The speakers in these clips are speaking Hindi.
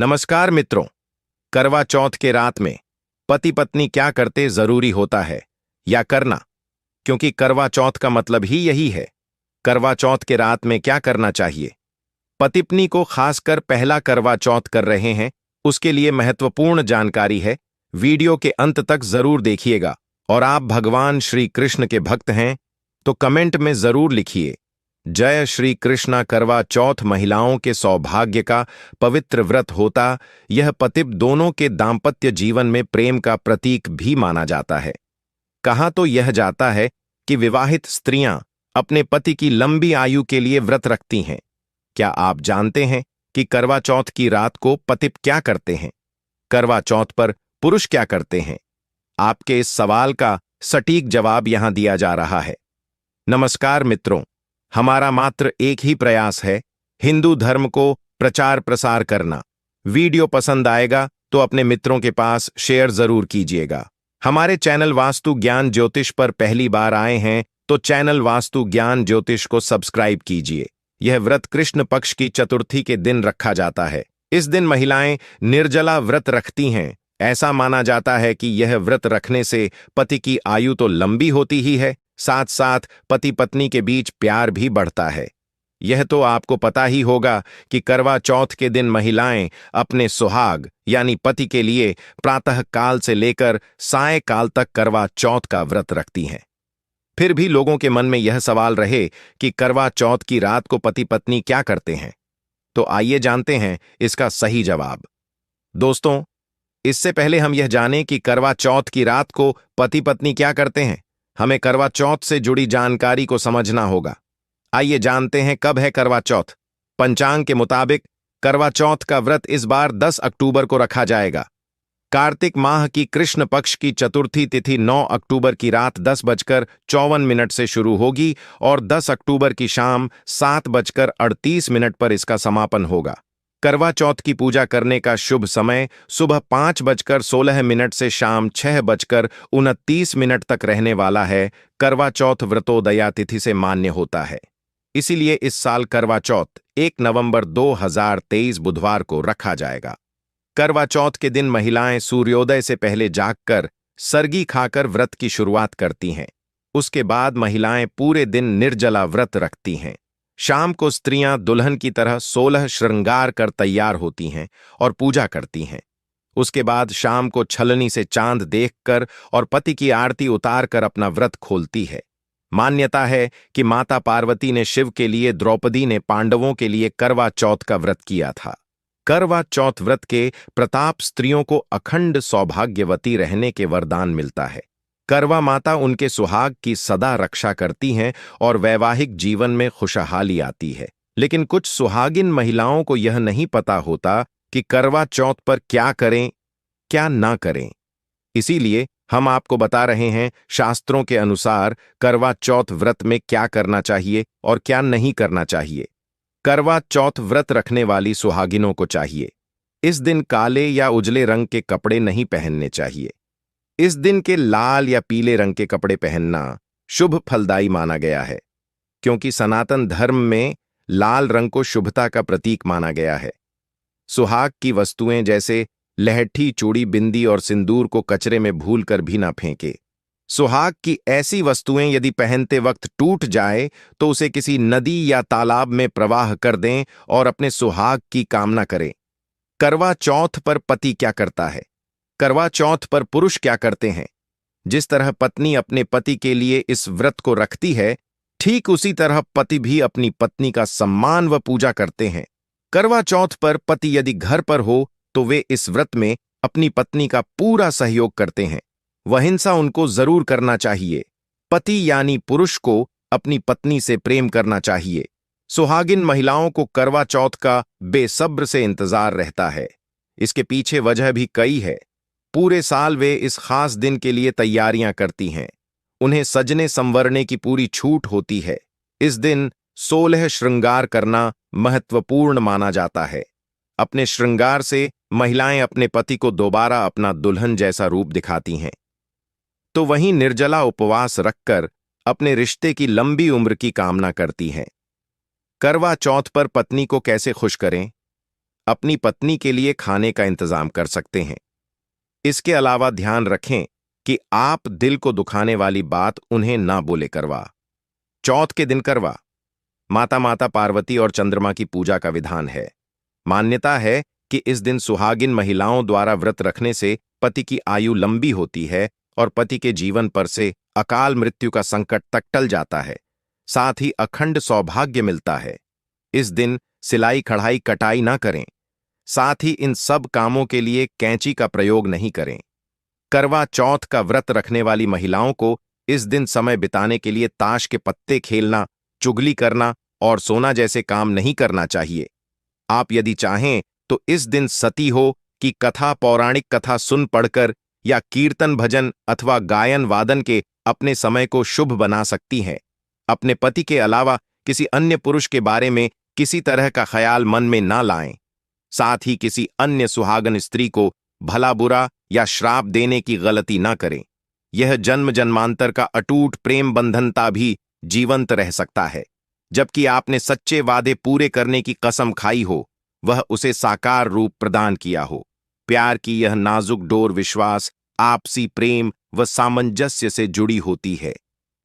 नमस्कार मित्रों। करवा चौथ के रात में पति पत्नी क्या करते जरूरी होता है या करना, क्योंकि करवा चौथ का मतलब ही यही है। करवा चौथ के रात में क्या करना चाहिए? पति पत्नी को खासकर पहला करवा चौथ कर रहे हैं, उसके लिए महत्वपूर्ण जानकारी है। वीडियो के अंत तक जरूर देखिएगा। और आप भगवान श्री कृष्ण के भक्त हैं तो कमेंट में जरूर लिखिए जय श्री कृष्णा। करवा चौथ महिलाओं के सौभाग्य का पवित्र व्रत होता। यह पति दोनों के दाम्पत्य जीवन में प्रेम का प्रतीक भी माना जाता है। कहा तो यह जाता है कि विवाहित स्त्रियां अपने पति की लंबी आयु के लिए व्रत रखती हैं। क्या आप जानते हैं कि करवा चौथ की रात को पति क्या करते हैं? करवा चौथ पर पुरुष क्या करते हैं? आपके इस सवाल का सटीक जवाब यहां दिया जा रहा है। नमस्कार मित्रों, हमारा मात्र एक ही प्रयास है, हिंदू धर्म को प्रचार प्रसार करना। वीडियो पसंद आएगा तो अपने मित्रों के पास शेयर जरूर कीजिएगा। हमारे चैनल वास्तु ज्ञान ज्योतिष पर पहली बार आए हैं तो चैनल वास्तु ज्ञान ज्योतिष को सब्सक्राइब कीजिए। यह व्रत कृष्ण पक्ष की चतुर्थी के दिन रखा जाता है। इस दिन महिलाएं निर्जला व्रत रखती हैं। ऐसा माना जाता है कि यह व्रत रखने से पति की आयु तो लंबी होती ही है, साथ साथ पति पत्नी के बीच प्यार भी बढ़ता है। यह तो आपको पता ही होगा कि करवा चौथ के दिन महिलाएं अपने सुहाग यानी पति के लिए प्रातः काल से लेकर साय काल तक करवा चौथ का व्रत रखती हैं। फिर भी लोगों के मन में यह सवाल रहे कि करवा चौथ की रात को पति पत्नी क्या करते हैं, तो आइए जानते हैं इसका सही जवाब। दोस्तों, इससे पहले हम यह जानें कि करवा चौथ की रात को पति पत्नी क्या करते हैं, हमें करवा चौथ से जुड़ी जानकारी को समझना होगा। आइए जानते हैं कब है करवा चौथ। पंचांग के मुताबिक करवा चौथ का व्रत इस बार 10 अक्टूबर को रखा जाएगा। कार्तिक माह की कृष्ण पक्ष की चतुर्थी तिथि 9 अक्टूबर की रात 10:54 से शुरू होगी और 10 अक्टूबर की शाम 7:38 पर इसका समापन होगा। करवा चौथ की पूजा करने का शुभ समय सुबह 5:16 से शाम 6:29 तक रहने वाला है। करवा चौथ व्रतोदया तिथि से मान्य होता है, इसीलिए इस साल करवा चौथ 1 नवंबर 2023 बुधवार को रखा जाएगा। करवा चौथ के दिन महिलाएं सूर्योदय से पहले जागकर सरगी खाकर व्रत की शुरुआत करती हैं। उसके बाद महिलाएं पूरे दिन निर्जला व्रत रखती हैं। शाम को स्त्रियां दुल्हन की तरह 16 श्रृंगार कर तैयार होती हैं और पूजा करती हैं। उसके बाद शाम को छलनी से चांद देखकर और पति की आरती उतारकर अपना व्रत खोलती है। मान्यता है कि माता पार्वती ने शिव के लिए, द्रौपदी ने पांडवों के लिए करवा चौथ का व्रत किया था। करवा चौथ व्रत के प्रताप स्त्रियों को अखंड सौभाग्यवती रहने के वरदान मिलता है। करवा माता उनके सुहाग की सदा रक्षा करती हैं और वैवाहिक जीवन में खुशहाली आती है। लेकिन कुछ सुहागिन महिलाओं को यह नहीं पता होता कि करवा चौथ पर क्या करें, क्या ना करें। इसीलिए हम आपको बता रहे हैं शास्त्रों के अनुसार करवा चौथ व्रत में क्या करना चाहिए और क्या नहीं करना चाहिए। करवा चौथ व्रत रखने वाली सुहागिनों को चाहिए इस दिन काले या उजले रंग के कपड़े नहीं पहनने चाहिए। इस दिन के लाल या पीले रंग के कपड़े पहनना शुभ फलदायी माना गया है, क्योंकि सनातन धर्म में लाल रंग को शुभता का प्रतीक माना गया है। सुहाग की वस्तुएं जैसे लहठी, चूड़ी, बिंदी और सिंदूर को कचरे में भूलकर भी ना फेंके। सुहाग की ऐसी वस्तुएं यदि पहनते वक्त टूट जाए तो उसे किसी नदी या तालाब में प्रवाह कर दें और अपने सुहाग की कामना करें। करवा चौथ पर पति क्या करता है? करवा चौथ पर पुरुष क्या करते हैं? जिस तरह पत्नी अपने पति के लिए इस व्रत को रखती है, ठीक उसी तरह पति भी अपनी पत्नी का सम्मान व पूजा करते हैं। करवा चौथ पर पति यदि घर पर हो तो वे इस व्रत में अपनी पत्नी का पूरा सहयोग करते हैं। वह हिंसा उनको जरूर करना चाहिए। पति यानी पुरुष को अपनी पत्नी से प्रेम करना चाहिए। सुहागिन महिलाओं को करवा चौथ का बेसब्र से इंतजार रहता है। इसके पीछे वजह भी कई है। पूरे साल वे इस खास दिन के लिए तैयारियां करती हैं। उन्हें सजने संवरने की पूरी छूट होती है। इस दिन 16 श्रृंगार करना महत्वपूर्ण माना जाता है। अपने श्रृंगार से महिलाएं अपने पति को दोबारा अपना दुल्हन जैसा रूप दिखाती हैं। तो वहीं निर्जला उपवास रखकर अपने रिश्ते की लंबी उम्र की कामना करती हैं। करवा चौथ पर पत्नी को कैसे खुश करें? अपनी पत्नी के लिए खाने का इंतजाम कर सकते हैं। इसके अलावा ध्यान रखें कि आप दिल को दुखाने वाली बात उन्हें ना बोले। करवा चौथ के दिन करवा माता पार्वती और चंद्रमा की पूजा का विधान है। मान्यता है कि इस दिन सुहागिन महिलाओं द्वारा व्रत रखने से पति की आयु लंबी होती है और पति के जीवन पर से अकाल मृत्यु का संकट तक टल जाता है। साथ ही अखंड सौभाग्य मिलता है। इस दिन सिलाई कढ़ाई कटाई ना करें। साथ ही इन सब कामों के लिए कैंची का प्रयोग नहीं करें। करवा चौथ का व्रत रखने वाली महिलाओं को इस दिन समय बिताने के लिए ताश के पत्ते खेलना, चुगली करना और सोना जैसे काम नहीं करना चाहिए। आप यदि चाहें तो इस दिन सती हो कि कथा, पौराणिक कथा सुन पढ़कर या कीर्तन भजन अथवा गायन वादन के अपने समय को शुभ बना सकती हैं। अपने पति के अलावा किसी अन्य पुरुष के बारे में किसी तरह का ख्याल मन में ना लाएं। साथ ही किसी अन्य सुहागन स्त्री को भला बुरा या श्राप देने की गलती ना करें। यह जन्म जन्मांतर का अटूट प्रेम बंधनता भी जीवंत रह सकता है। जबकि आपने सच्चे वादे पूरे करने की कसम खाई हो, वह उसे साकार रूप प्रदान किया हो। प्यार की यह नाजुक डोर विश्वास, आपसी प्रेम व सामंजस्य से जुड़ी होती है।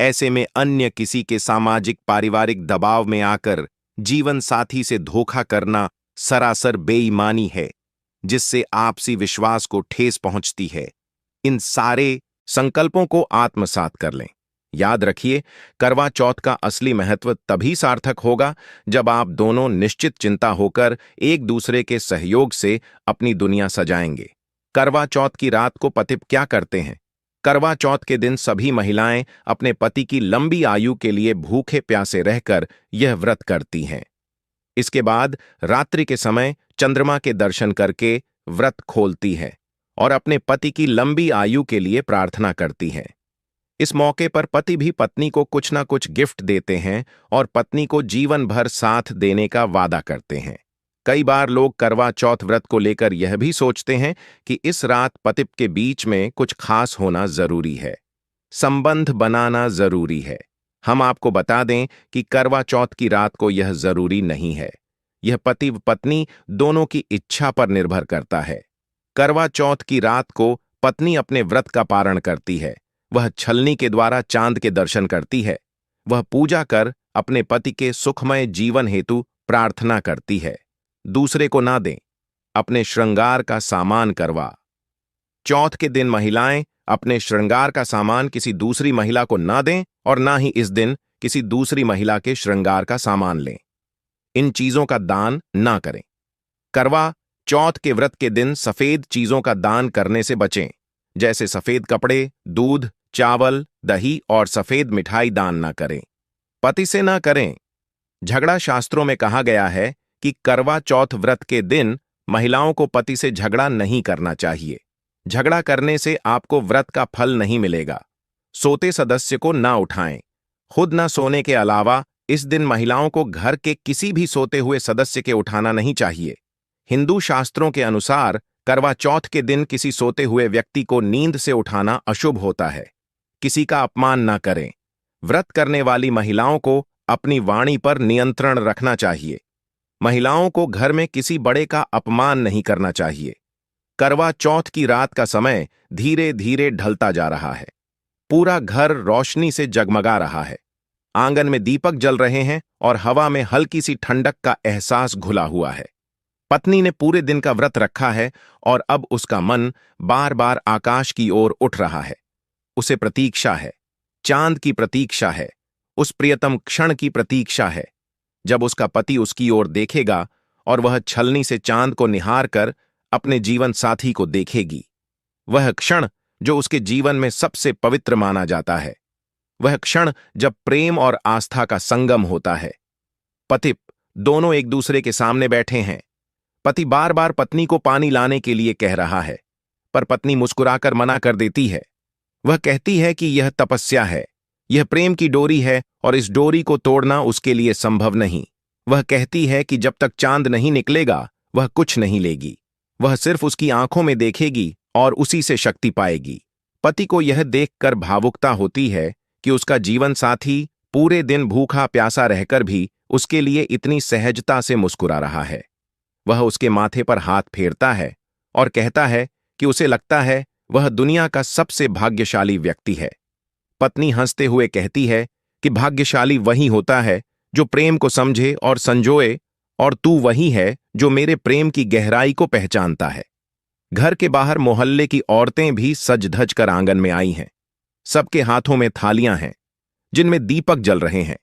ऐसे में अन्य किसी के सामाजिक पारिवारिक दबाव में आकर जीवन साथी से धोखा करना सरासर बेईमानी है, जिससे आपसी विश्वास को ठेस पहुंचती है। इन सारे संकल्पों को आत्मसात कर लें। याद रखिए, करवा चौथ का असली महत्व तभी सार्थक होगा जब आप दोनों निश्चित चिंता होकर एक दूसरे के सहयोग से अपनी दुनिया सजाएंगे। करवा चौथ की रात को पति क्या करते हैं? करवा चौथ के दिन सभी महिलाएं अपने पति की लंबी आयु के लिए भूखे प्यासे रहकर यह व्रत करती हैं। इसके बाद रात्रि के समय चंद्रमा के दर्शन करके व्रत खोलती है और अपने पति की लंबी आयु के लिए प्रार्थना करती हैं। इस मौके पर पति भी पत्नी को कुछ ना कुछ गिफ्ट देते हैं और पत्नी को जीवन भर साथ देने का वादा करते हैं। कई बार लोग करवा चौथ व्रत को लेकर यह भी सोचते हैं कि इस रात पति के बीच में कुछ खास होना जरूरी है, संबंध बनाना जरूरी है। हम आपको बता दें कि करवा चौथ की रात को यह जरूरी नहीं है। यह पति व पत्नी दोनों की इच्छा पर निर्भर करता है। करवा चौथ की रात को पत्नी अपने व्रत का पारण करती है। वह छलनी के द्वारा चांद के दर्शन करती है। वह पूजा कर अपने पति के सुखमय जीवन हेतु प्रार्थना करती है। दूसरे को ना दें। अपने श्रृंगार का सामान करवा चौथ के दिन महिलाएं अपने श्रृंगार का सामान किसी दूसरी महिला को ना दें और ना ही इस दिन किसी दूसरी महिला के श्रृंगार का सामान लें। इन चीजों का दान ना करें। करवा चौथ के व्रत के दिन सफेद चीजों का दान करने से बचें, जैसे सफेद कपड़े, दूध, चावल, दही और सफेद मिठाई दान ना करें। पति से ना करें। झगड़ा शास्त्रों में कहा गया है कि करवा चौथ व्रत के दिन महिलाओं को पति से झगड़ा नहीं करना चाहिए। झगड़ा करने से आपको व्रत का फल नहीं मिलेगा। सोते सदस्य को ना उठाएं। खुद ना सोने के अलावा इस दिन महिलाओं को घर के किसी भी सोते हुए सदस्य के उठाना नहीं चाहिए। हिंदू शास्त्रों के अनुसार करवा चौथ के दिन किसी सोते हुए व्यक्ति को नींद से उठाना अशुभ होता है। किसी का अपमान ना करें। व्रत करने वाली महिलाओं को अपनी वाणी पर नियंत्रण रखना चाहिए। महिलाओं को घर में किसी बड़े का अपमान नहीं करना चाहिए। करवा चौथ की रात का समय धीरे धीरे ढलता जा रहा है। पूरा घर रोशनी से जगमगा रहा है। आंगन में दीपक जल रहे हैं और हवा में हल्की सी ठंडक का एहसास घुला हुआ है। पत्नी ने पूरे दिन का व्रत रखा है और अब उसका मन बार बार आकाश की ओर उठ रहा है। उसे प्रतीक्षा है, चांद की प्रतीक्षा है, उस प्रियतम क्षण की प्रतीक्षा है जब उसका पति उसकी ओर देखेगा और वह छलनी से चांद को निहार कर अपने जीवन साथी को देखेगी। वह क्षण जो उसके जीवन में सबसे पवित्र माना जाता है। वह क्षण जब प्रेम और आस्था का संगम होता है। पति दोनों एक दूसरे के सामने बैठे हैं। पति बार बार पत्नी को पानी लाने के लिए कह रहा है, पर पत्नी मुस्कुराकर मना कर देती है। वह कहती है कि यह तपस्या है, यह प्रेम की डोरी है और इस डोरी को तोड़ना उसके लिए संभव नहीं। वह कहती है कि जब तक चांद नहीं निकलेगा वह कुछ नहीं लेगी। वह सिर्फ उसकी आंखों में देखेगी और उसी से शक्ति पाएगी। पति को यह देखकर भावुकता होती है कि उसका जीवन साथी पूरे दिन भूखा प्यासा रहकर भी उसके लिए इतनी सहजता से मुस्कुरा रहा है। वह उसके माथे पर हाथ फेरता है और कहता है कि उसे लगता है वह दुनिया का सबसे भाग्यशाली व्यक्ति है। पत्नी हंसते हुए कहती है कि भाग्यशाली वही होता है जो प्रेम को समझे और संजोए, और तू वही है जो मेरे प्रेम की गहराई को पहचानता है। घर के बाहर मोहल्ले की औरतें भी सज धज कर आंगन में आई हैं। सबके हाथों में थालियां हैं जिनमें दीपक जल रहे हैं।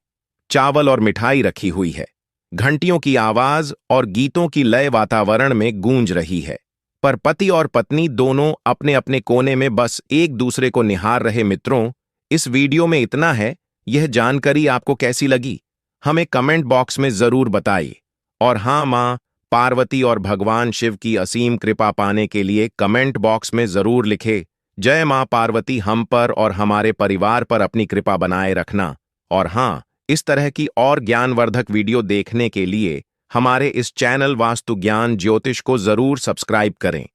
चावल और मिठाई रखी हुई है। घंटियों की आवाज और गीतों की लय वातावरण में गूंज रही है। पर पति और पत्नी दोनों अपने अपने कोने में बस एक दूसरे को निहार रहे। मित्रों, इस वीडियो में इतना है। यह जानकारी आपको कैसी लगी हमें कमेंट बॉक्स में जरूर बताइए। और हाँ, मां पार्वती और भगवान शिव की असीम कृपा पाने के लिए कमेंट बॉक्स में जरूर लिखे, जय मां पार्वती हम पर और हमारे परिवार पर अपनी कृपा बनाए रखना। और हाँ, इस तरह की और ज्ञानवर्धक वीडियो देखने के लिए हमारे इस चैनल वास्तु ज्ञान ज्योतिष को जरूर सब्सक्राइब करें।